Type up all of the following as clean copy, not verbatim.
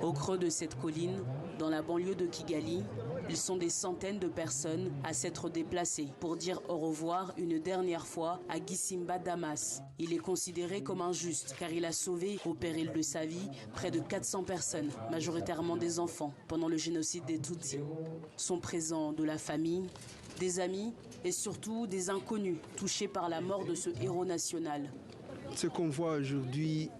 Au creux de cette colline, dans la banlieue de Kigali, ils sont des centaines de personnes à s'être déplacées pour dire au revoir une dernière fois à Gisimba Damas. Il est considéré comme injuste car il a sauvé au péril de sa vie près de 400 personnes, majoritairement des enfants, pendant le génocide des Tutsis. Sont présents de la famille, des amis et surtout des inconnus touchés par la mort de ce héros national. Ce qu'on voit aujourd'hui,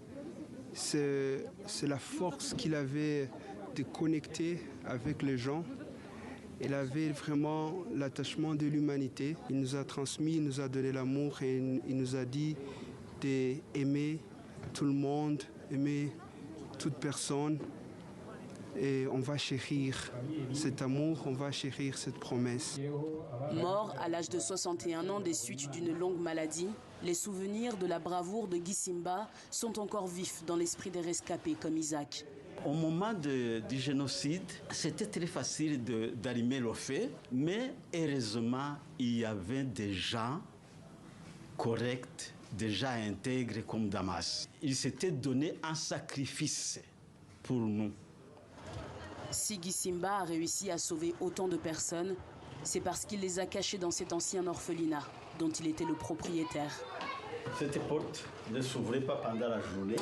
c'est la force qu'il avait de connecter avec les gens. Il avait vraiment l'attachement de l'humanité. Il nous a transmis, il nous a donné l'amour et il nous a dit d'aimer tout le monde, aimer toute personne. Et on va chérir cet amour, on va chérir cette promesse. Mort à l'âge de 61 ans des suites d'une longue maladie, les souvenirs de la bravoure de Gisimba sont encore vifs dans l'esprit des rescapés comme Isaac. Au moment du génocide, c'était très facile d'allumer le feu, mais heureusement, il y avait des gens corrects, des gens intègres comme Damas. Il s'était donné un sacrifice pour nous. Si Gisimba a réussi à sauver autant de personnes, c'est parce qu'il les a cachés dans cet ancien orphelinat dont il était le propriétaire. Cette porte ne s'ouvrait pas pendant la journée.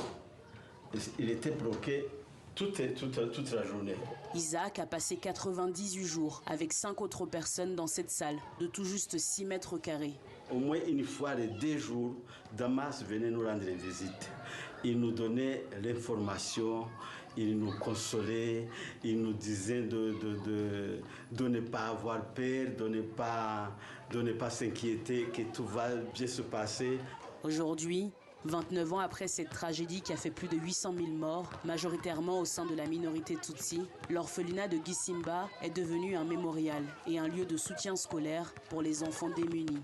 Il était bloqué toute la journée. Isaac a passé 98 jours avec 5 autres personnes dans cette salle de tout juste 6 mètres carrés. Au moins une fois les 2 jours, Damas venait nous rendre visite. Il nous donnait l'information, il nous consolait, il nous disait de ne pas avoir peur, de ne pas s'inquiéter, que tout va bien se passer. Aujourd'hui, 29 ans après cette tragédie qui a fait plus de 800 000 morts, majoritairement au sein de la minorité Tutsi, l'orphelinat de Gisimba est devenu un mémorial et un lieu de soutien scolaire pour les enfants démunis.